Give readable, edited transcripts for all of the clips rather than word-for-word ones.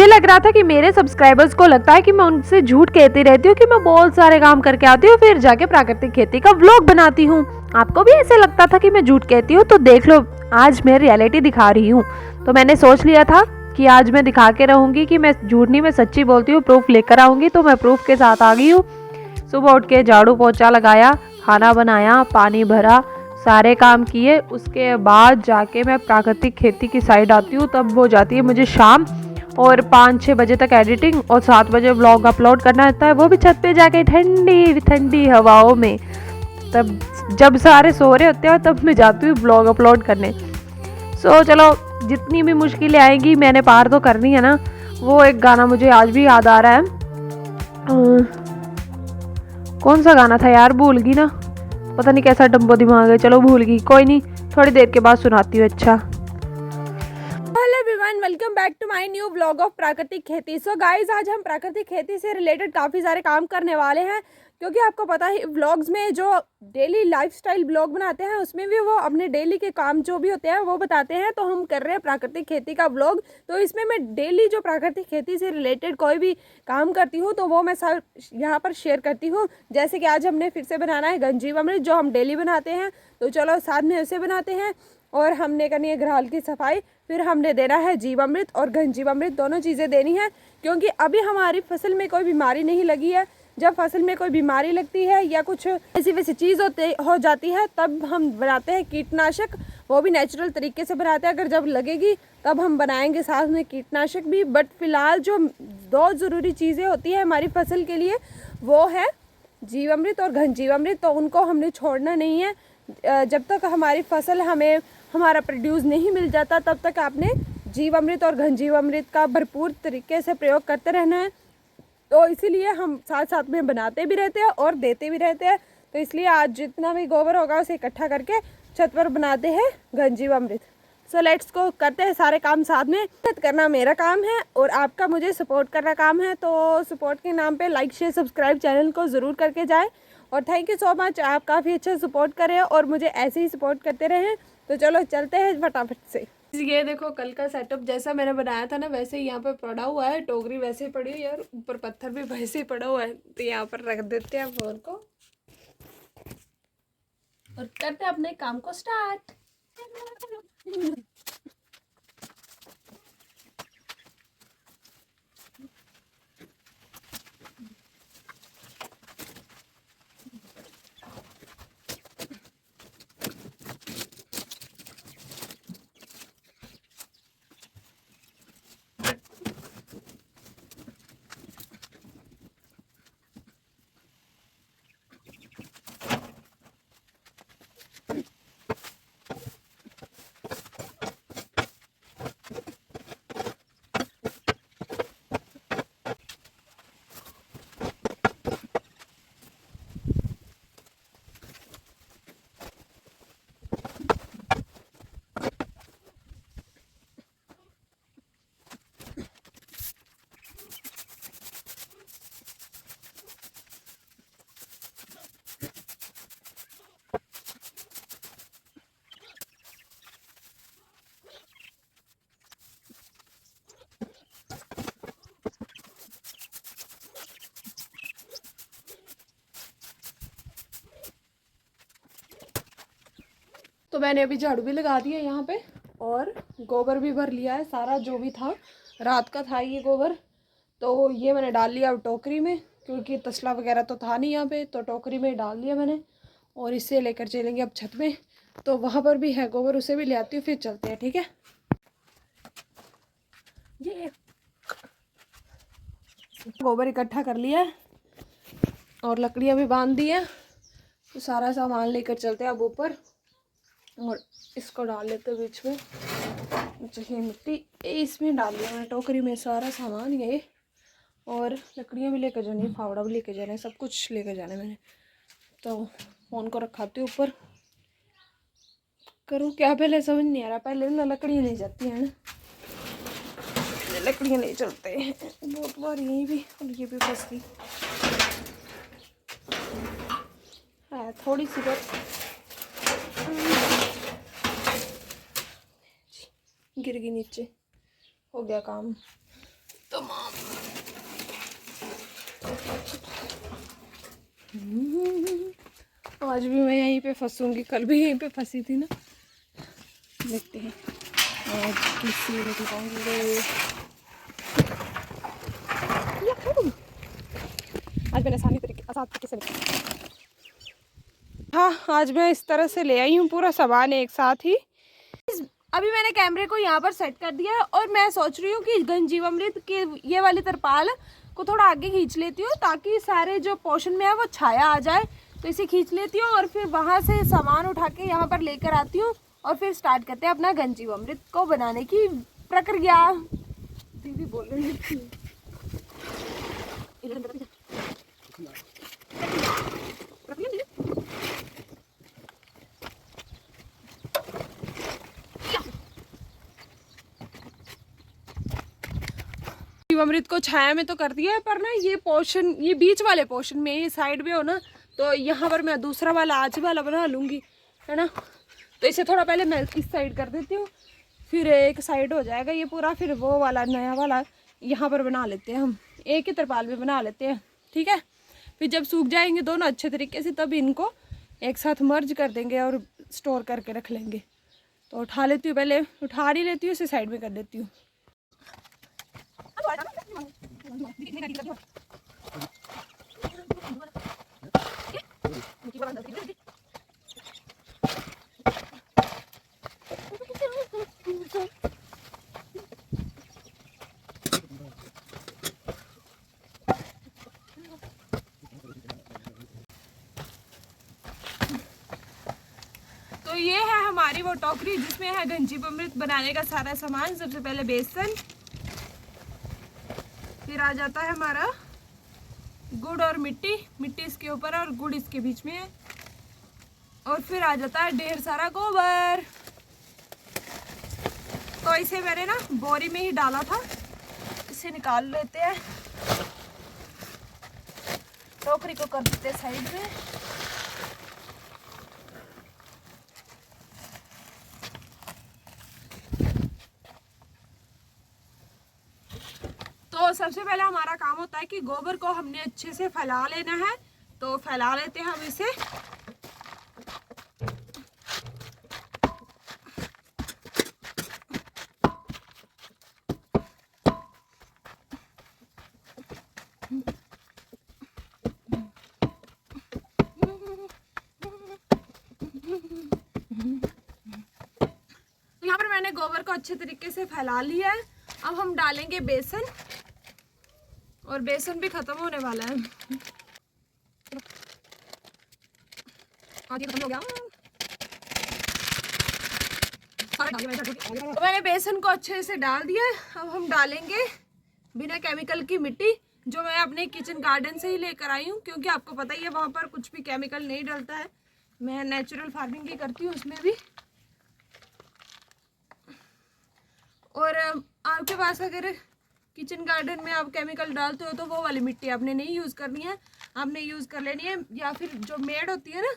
मुझे लग रहा था कि मेरे सब्सक्राइबर्स को लगता है कि मैं उनसे झूठ कहती रहती हूँ कि मैं बहुत सारे काम करके आती हूँ फिर जाके प्राकृतिक खेती का व्लॉग बनाती हूँ। आपको भी ऐसे लगता था कि मैं झूठ कहती हूँ? तो देख लो, आज मैं रियलिटी दिखा रही हूँ। तो मैंने सोच लिया था कि आज मैं दिखा के रहूंगी कि मैं झूठ नहीं, मैं सच्ची बोलती हूँ। प्रूफ लेकर आऊंगी, तो मैं प्रूफ के साथ आ गई हूँ। सुबह उठ के झाड़ू पोछा लगाया, खाना बनाया, पानी भरा, सारे काम किए। उसके बाद जाके मैं प्राकृतिक खेती की साइड आती हूँ। तब हो जाती है मुझे शाम, और 5-6 बजे तक एडिटिंग, और 7 बजे व्लॉग अपलोड करना रहता है, वो भी छत पे जाके ठंडी ठंडी हवाओं में। तब जब सारे सो रहे होते हैं तब मैं जाती हूँ व्लॉग अपलोड करने। चलो, जितनी भी मुश्किलें आएंगी मैंने पार तो करनी है ना। वो एक गाना मुझे आज भी याद आ रहा है। कौन सा गाना था यार, भूल गई ना, पता नहीं कैसा डम्बो दिमाग है। चलो भूल गई, कोई नहीं, थोड़ी देर के बाद सुनाती हूँ। अच्छा, hello everyone, welcome back to my new vlog of प्राकृतिक खेती। सो गाइस, आज हम प्राकृतिक खेती से रिलेटेड काफ़ी सारे काम करने वाले हैं, क्योंकि आपको पता है व्लॉग्स में जो डेली लाइफस्टाइल व्लॉग बनाते हैं उसमें भी वो अपने डेली के काम जो भी होते हैं वो बताते हैं। तो हम कर रहे हैं प्राकृतिक खेती का व्लॉग। तो इसमें मैं डेली जो प्राकृतिक खेती से रिलेटेड कोई भी काम करती हूँ तो वो मैं सब यहाँ पर शेयर करती हूँ। जैसे कि आज हमने फिर से बनाना है गंजीवामृत, जो हम डेली बनाते हैं। तो चलो साथ में उसे बनाते हैं। और हमने करनी है घराल की सफाई, फिर हमने देना है जीवामृत और घन जीवामृत, दोनों चीज़ें देनी है। क्योंकि अभी हमारी फसल में कोई बीमारी नहीं लगी है। जब फसल में कोई बीमारी लगती है या कुछ ऐसी वैसी चीज़ हो जाती है तब हम बनाते हैं कीटनाशक, वो भी नेचुरल तरीके से बनाते हैं। अगर जब लगेगी तब हम बनाएंगे साथ में कीटनाशक भी। बट फिलहाल जो 2 ज़रूरी चीज़ें होती है हमारी फसल के लिए, वो है जीवामृत और घन जीवामृत। तो उनको हमने छोड़ना नहीं है। जब तक हमारी फसल हमें हमारा प्रोड्यूस नहीं मिल जाता तब तक आपने जीवामृत और घन जीवामृत का भरपूर तरीके से प्रयोग करते रहना है। तो इसीलिए हम साथ साथ में बनाते भी रहते हैं और देते भी रहते हैं। तो इसलिए आज जितना भी गोबर होगा उसे इकट्ठा करके छत पर बनाते हैं घन जीवामृत। सो लेट्स को करते हैं सारे काम साथ में। मदद करना मेरा काम है और आपका मुझे सपोर्ट करना काम है। तो सपोर्ट के नाम पे लाइक शेयर सब्सक्राइब चैनल को ज़रूर करके जाएं। और थैंक यू सो मच, आप काफ़ी अच्छा सपोर्ट करें और मुझे ऐसे ही सपोर्ट करते रहें। तो चलो चलते हैं फटाफट से। ये देखो, कल का सेटअप जैसा मैंने बनाया था ना वैसे ही यहाँ पे पड़ा हुआ है। टोकरी वैसे ही पड़ी हुई है और ऊपर पत्थर भी वैसे ही पड़ा हुआ है। तो यहाँ पर रख देते हैं फोन को और करते हैं अपने काम को स्टार्ट। तो मैंने अभी झाड़ू भी लगा दिया यहाँ पे और गोबर भी भर लिया है। सारा जो भी था रात का था ये गोबर। तो ये मैंने डाल लिया अब टोकरी में, क्योंकि तसला वगैरह तो था नहीं यहाँ पे। तो टोकरी में डाल दिया मैंने और इससे लेकर चलेंगे अब छत में। तो वहाँ पर भी है गोबर, उसे भी ले आती हूँ, फिर चलते हैं। ठीक है, ये गोबर इकट्ठा कर लिया है और लकड़ियाँ भी बांध दी है। तो सारा सामान लेकर चलते हैं अब ऊपर और इसको डाल लेते हैं बीच में। चाहिए मिट्टी इसमें डाल दिया मैंने टोकरी में सारा सामान ये, और लकड़ियाँ भी लेकर जानी, फावड़ा भी लेकर जाना है, सब कुछ लेकर जाना है मैंने। तो फ़ोन को रखाती हूँ ऊपर। करूँ क्या पहले समझ नहीं आ रहा। पहले ना लकड़ियाँ ले जाती हैं ना, लकड़ियाँ ले चलते हैं। बहुत बार यहीं भी, और ये भी फंस गई है थोड़ी सी बस, गिर गई नीचे, हो गया काम। तो तमाम। आज भी मैं यहीं पे फंसूंगी, कल भी यहीं पे फंसी थी ना। देखते हैं आज किसी निकल पाऊंगी। आज मैंने आसानी तरीके से हाँ, आज मैं इस तरह से ले आई हूँ पूरा सामान एक साथ ही। अभी मैंने कैमरे को यहाँ पर सेट कर दिया है और मैं सोच रही हूँ कि घनजीवामृत के ये वाली तरपाल को थोड़ा आगे खींच लेती हूँ ताकि सारे जो पोर्शन में है वो छाया आ जाए। तो इसे खींच लेती हूँ और फिर वहाँ से सामान उठा के यहाँ पर लेकर आती हूँ और फिर स्टार्ट करते हैं अपना घनजीवामृत को बनाने की प्रक्रिया। दीदी बोल रही है अमृत को छाया में तो कर दिया है, पर ना ये पोर्शन, ये बीच वाले पोर्शन में, ये साइड में हो ना, तो यहाँ पर मैं दूसरा वाला आज वाला बना लूँगी, है ना। तो इसे थोड़ा पहले मैं इस साइड कर देती हूँ, फिर एक साइड हो जाएगा ये पूरा, फिर वो वाला नया वाला यहाँ पर बना लेते हैं हम, एक ही तरपाल में बना लेते हैं, ठीक है। फिर जब सूख जाएंगे दोनों अच्छे तरीके से तब इनको एक साथ मर्ज कर देंगे और स्टोर करके रख लेंगे। तो उठा लेती हूँ, पहले उठा ही लेती हूँ, इसे साइड में कर देती हूँ। तो ये है हमारी वो टोकरी जिसमें है घनजीवामृत बनाने का सारा सामान। सबसे पहले बेसन, फिर आ जाता है हमारा गुड़ और मिट्टी, मिट्टी इसके ऊपर और गुड़ इसके बीच में है, और फिर आ जाता है ढेर सारा गोबर। तो इसे मैंने ना बोरी में ही डाला था, इसे निकाल लेते हैं, टोकरी को कर देते हैं साइड में। तो सबसे पहले हमारा काम होता है कि गोबर को हमने अच्छे से फैला लेना है, तो फैला लेते हैं हम इसे। यहाँ पर मैंने गोबर को अच्छे तरीके से फैला लिया है। अब हम डालेंगे बेसन, और बेसन भी खत्म होने वाला है। खत्म हो गया। तो मैंने बेसन को अच्छे से डाल दिया। अब हम डालेंगे बिना केमिकल की मिट्टी, जो मैं अपने किचन गार्डन से ही लेकर आई हूँ, क्योंकि आपको पता ही है वहाँ पर कुछ भी केमिकल नहीं डलता है। मैं नेचुरल फार्मिंग ही करती हूँ उसमें भी। और आपके पास अगर किचन गार्डन में आप केमिकल डालते हो तो वो वाली मिट्टी आपने नहीं यूज़ करनी है, आपने यूज़ कर लेनी है या फिर जो मेड़ होती है ना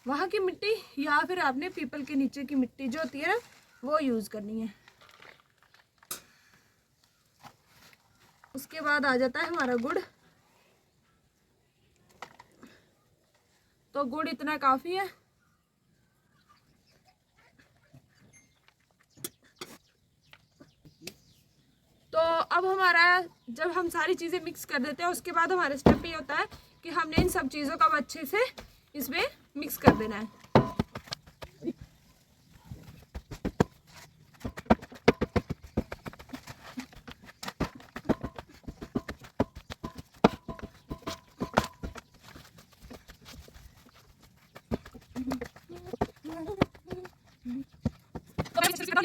वहाँ की मिट्टी, या फिर आपने पीपल के नीचे की मिट्टी जो होती है ना वो यूज़ करनी है। उसके बाद आ जाता है हमारा गुड़। तो गुड़ इतना काफ़ी है। तो अब हमारा, जब हम सारी चीज़ें मिक्स कर देते हैं उसके बाद हमारा स्टेप ये होता है कि हमने इन सब चीज़ों को अब अच्छे से इसमें मिक्स कर देना है।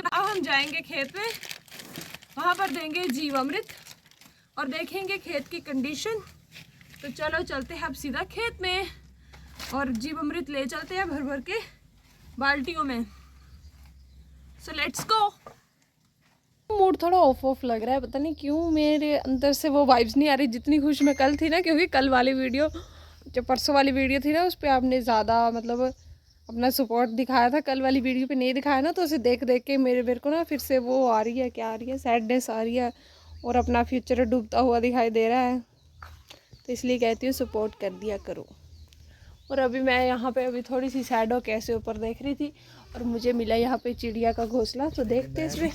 अब हम जाएंगे खेत में, वहाँ पर देंगे जीवामृत और देखेंगे खेत की कंडीशन। तो चलो चलते हैं अब सीधा खेत में और जीवामृत ले चलते हैं भर भर के बाल्टियों में। So let's go. मूड थोड़ा ऑफ लग रहा है, पता नहीं क्यों मेरे अंदर से वो वाइब्स नहीं आ रही जितनी खुश मैं कल थी ना, क्योंकि कल वाली वीडियो, जो परसों वाली वीडियो थी ना, उस पर आपने ज़्यादा मतलब अपना सपोर्ट दिखाया था। कल वाली वीडियो पे नहीं दिखाया ना, तो उसे देख देख के मेरे को ना फिर से वो आ रही है, क्या आ रही है, सैडनेस आ रही है। और अपना फ्यूचर डूबता हुआ दिखाई दे रहा है, तो इसलिए कहती हूँ सपोर्ट कर दिया करो। और अभी मैं यहाँ पे अभी थोड़ी सी शैडो कैसे ऊपर देख रही थी और मुझे मिला यहाँ पे चिड़िया का घोंसला, तो देखते इसमें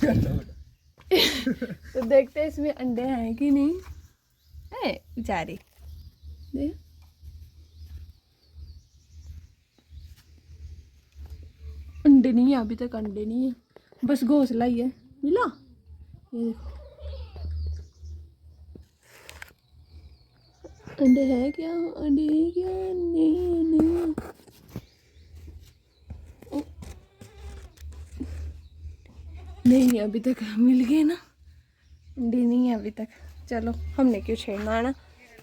तो देखते इसमें अंडे हैं कि नहीं है। बेचारी देख, अंडे नहीं है अभी तक, अंडे नहीं है, बस घोंसला ही है। मिला ये देखो, अंडे है क्या, अंडे है क्या, नहीं नहीं नहीं अभी तक मिल गए ना, अंडे नहीं है अभी तक। चलो हमने क्यों छेड़ना है ना,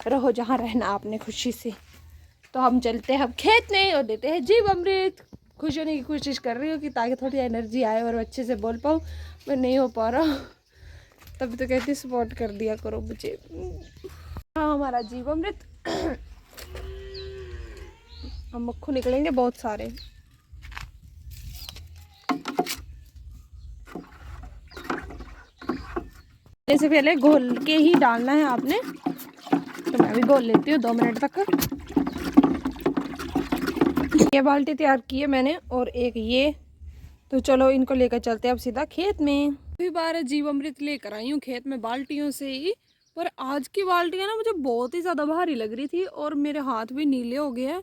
रहो जहाँ रहना आपने खुशी से। तो हम चलते हैं अब खेत में और देते हैं जीव अमृत। खुश होने की कोशिश कर रही हूँ कि ताकि थोड़ी एनर्जी आए और अच्छे से बोल पाऊँ, मैं नहीं हो पा रहा, तभी तो कहती सपोर्ट कर दिया करो मुझे। हाँ हमारा जीव अमृत हम मक्खू निकलेंगे बहुत सारे। से पहले घोल के ही डालना है आपने, तो मैं भी घोल लेती हूँ 2 मिनट तक। ये बाल्टी तैयार की है मैंने और एक ये, तो चलो इनको लेकर चलते हैं अब सीधा खेत में। कई बार जीवामृत लेकर आई हूँ खेत में बाल्टियों से ही, पर आज की बाल्टियाँ ना मुझे बहुत ही ज़्यादा भारी लग रही थी और मेरे हाथ भी नीले हो गए हैं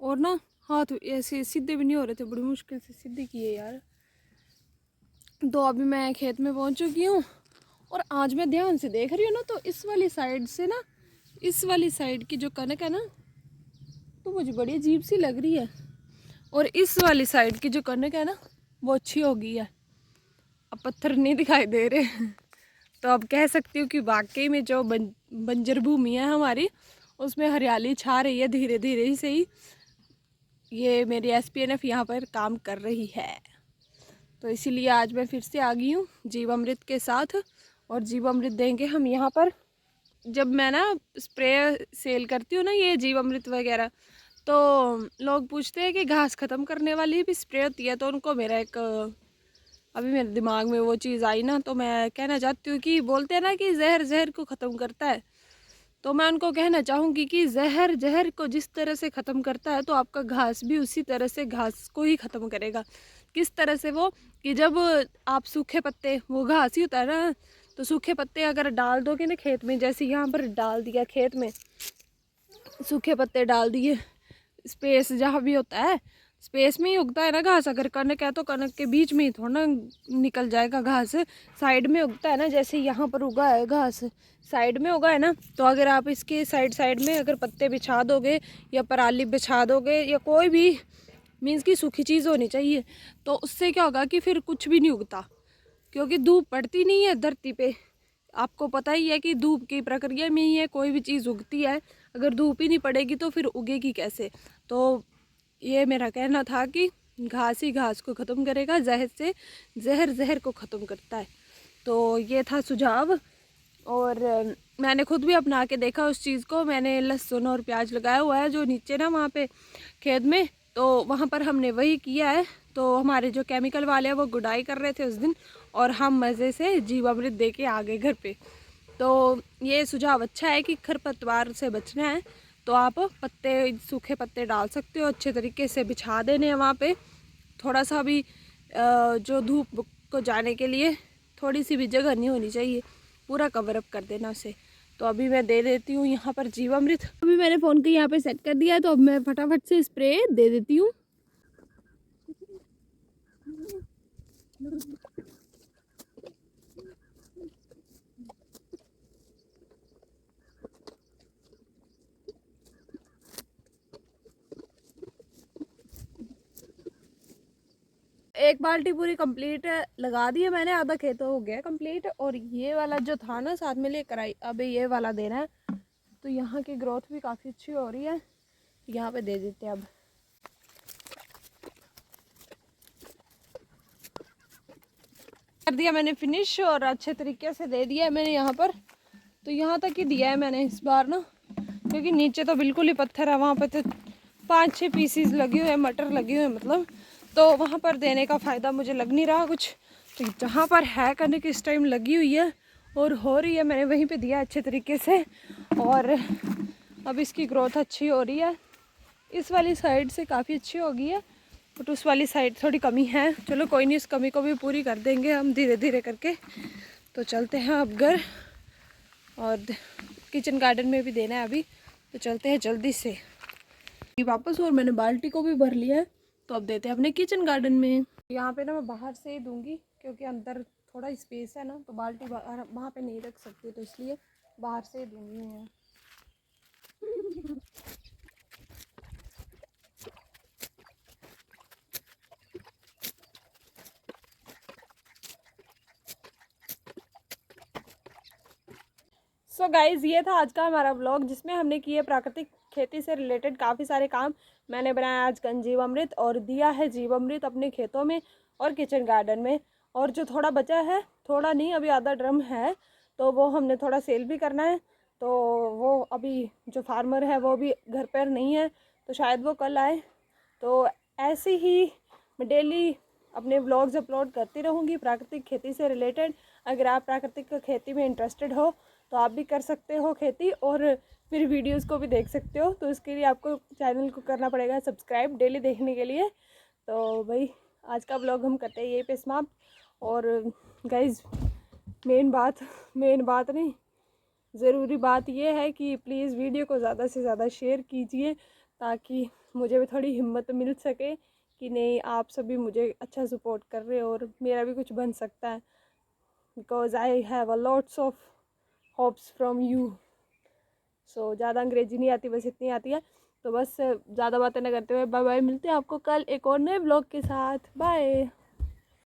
और ना हाथ ऐसे सीधे भी नहीं हो रहे थे, बड़ी मुश्किल से सीधे किए यार। तो अभी मैं खेत में पहुँच चुकी हूँ और आज मैं ध्यान से देख रही हूँ ना, तो इस वाली साइड से ना, इस वाली साइड की जो कनक है ना, तो मुझे बड़ी अजीब सी लग रही है, और इस वाली साइड की जो कनक है ना वो अच्छी हो गई है, अब पत्थर नहीं दिखाई दे रहे। तो अब कह सकती हूँ कि वाकई में जो बंजर भूमि है हमारी, उसमें हरियाली छा रही है धीरे धीरे ही सही। ये मेरी SPNF यहाँ पर काम कर रही है, तो इसीलिए आज मैं फिर से आ गई हूँ जीवामृत के साथ। और जीवामृत देंगे हम यहाँ पर। जब मैं ना स्प्रे सेल करती हूँ ना ये जीवामृत वगैरह, तो लोग पूछते हैं कि घास ख़त्म करने वाली भी स्प्रे होती है, तो उनको मेरा एक अभी मेरे दिमाग में वो चीज़ आई ना, तो मैं कहना चाहती हूँ कि बोलते हैं ना कि जहर जहर को ख़त्म करता है, तो मैं उनको कहना चाहूँगी कि जहर जहर को जिस तरह से ख़त्म करता है, तो आपका घास भी उसी तरह से घास को ही ख़त्म करेगा। किस तरह से वो, कि जब आप सूखे पत्ते, वो घास ही होता है ना, तो सूखे पत्ते अगर डाल दोगे ना खेत में, जैसे यहाँ पर डाल दिया खेत में सूखे पत्ते डाल दिए, स्पेस जहाँ भी होता है स्पेस में ही उगता है ना घास। अगर कनक है तो कनक के बीच में ही थोड़ा निकल जाएगा घास, साइड में उगता है ना, जैसे यहाँ पर उगा है घास साइड में उगा है ना, तो अगर आप इसके साइड साइड में अगर पत्ते बिछा दोगे या पराली बिछा दोगे या कोई भी मीन्स की सूखी चीज़ होनी चाहिए, तो उससे क्या होगा कि फिर कुछ भी नहीं उगता, क्योंकि धूप पड़ती नहीं है धरती पे। आपको पता ही है कि धूप की प्रक्रिया में ही है कोई भी चीज़ उगती है, अगर धूप ही नहीं पड़ेगी तो फिर उगेगी कैसे। तो ये मेरा कहना था कि घास ही घास को ख़त्म करेगा, जहर से जहर जहर को ख़त्म करता है। तो ये था सुझाव, और मैंने खुद भी अपना के देखा उस चीज़ को। मैंने लहसुन और प्याज लगाया हुआ है जो नीचे ना वहाँ पे खेत में, तो वहाँ पर हमने वही किया है। तो हमारे जो केमिकल वाले हैं वो गुडाई कर रहे थे उस दिन, और हम मज़े से जीवामृत दे के आ गए घर पे। तो ये सुझाव अच्छा है कि खरपतवार से बचना है, तो आप पत्ते, सूखे पत्ते डाल सकते हो, अच्छे तरीके से बिछा देने हैं वहाँ पे। थोड़ा सा भी जो धूप को जाने के लिए थोड़ी सी भी जगह नहीं होनी चाहिए, पूरा कवर अप कर देना उसे। तो अभी मैं दे देती हूँ यहाँ पर जीवामृत। अभी मैंने फ़ोन को यहाँ पे सेट कर दिया है, तो अब मैं फटाफट से स्प्रे दे देती हूँ। एक बाल्टी पूरी कंप्लीट लगा दी है मैंने, आधा खेत हो गया कंप्लीट। और ये वाला जो था ना साथ में लेकर आई, अब ये वाला देना है। तो यहाँ की ग्रोथ भी काफ़ी अच्छी हो रही है, यहाँ पे दे देते हैं अब। कर दिया मैंने फिनिश और अच्छे तरीके से दे दिया है मैंने यहाँ पर। तो यहाँ तक ही दिया है मैंने इस बार ना, क्योंकि नीचे तो बिल्कुल ही पत्थर है, वहाँ पे तो 5-6 पीसीज लगे हुए हैं, मटर लगे हुए हैं मतलब, तो वहाँ पर देने का फ़ायदा मुझे लग नहीं रहा कुछ। तो जहाँ पर है कनक इस टाइम लगी हुई है और हो रही है, मैंने वहीं पे दिया अच्छे तरीके से और अब इसकी ग्रोथ अच्छी हो रही है। इस वाली साइड से काफ़ी अच्छी हो गई है बट उस वाली साइड थोड़ी कमी है। चलो कोई नहीं, इस कमी को भी पूरी कर देंगे हम धीरे धीरे करके। तो चलते हैं अब घर, और किचन गार्डन में भी देना है अभी, तो चलते हैं जल्दी से वापस। और मैंने बाल्टी को भी भर लिया है, तो अब देते हैं अपने किचन गार्डन में। यहाँ पे ना मैं बाहर से ही दूंगी क्योंकि अंदर थोड़ा स्पेस है ना, तो बाल्टी वहाँ पे नहीं रख सकती, तो इसलिए बाहर से ही दूंगी मैं। सो गाइज़, ये था आज का हमारा व्लॉग जिसमें हमने किए प्राकृतिक खेती से रिलेटेड काफ़ी सारे काम। मैंने बनाया आज जीवामृत और दिया है जीवामृत अपने खेतों में और किचन गार्डन में। और जो थोड़ा बचा है, थोड़ा नहीं अभी आधा ड्रम है, तो वो हमने थोड़ा सेल भी करना है। तो वो अभी जो फार्मर है वो भी घर पर नहीं है, तो शायद वो कल आए। तो ऐसे ही मैं डेली अपने व्लॉग्स अपलोड करती रहूँगी प्राकृतिक खेती से रिलेटेड। अगर आप प्राकृतिक खेती में इंटरेस्टेड हो तो आप भी कर सकते हो खेती, और फिर वीडियोस को भी देख सकते हो। तो इसके लिए आपको चैनल को करना पड़ेगा सब्सक्राइब डेली देखने के लिए। तो भाई आज का व्लॉग हम करते हैं यहीं पे समाप्त। और गाइज़ मेन बात नहीं, ज़रूरी बात यह है कि प्लीज़ वीडियो को ज़्यादा से ज़्यादा शेयर कीजिए, ताकि मुझे भी थोड़ी हिम्मत मिल सके कि नहीं आप सभी मुझे अच्छा सपोर्ट कर रहे हो और मेरा भी कुछ बन सकता है। Because I have a lots of hopes from you. So ज़्यादा अंग्रेजी नहीं आती, बस इतनी आती है। तो बस ज़्यादा बातें न करते हुए बाय बाय, मिलते हैं आपको कल एक और नए ब्लॉग के साथ। बाय।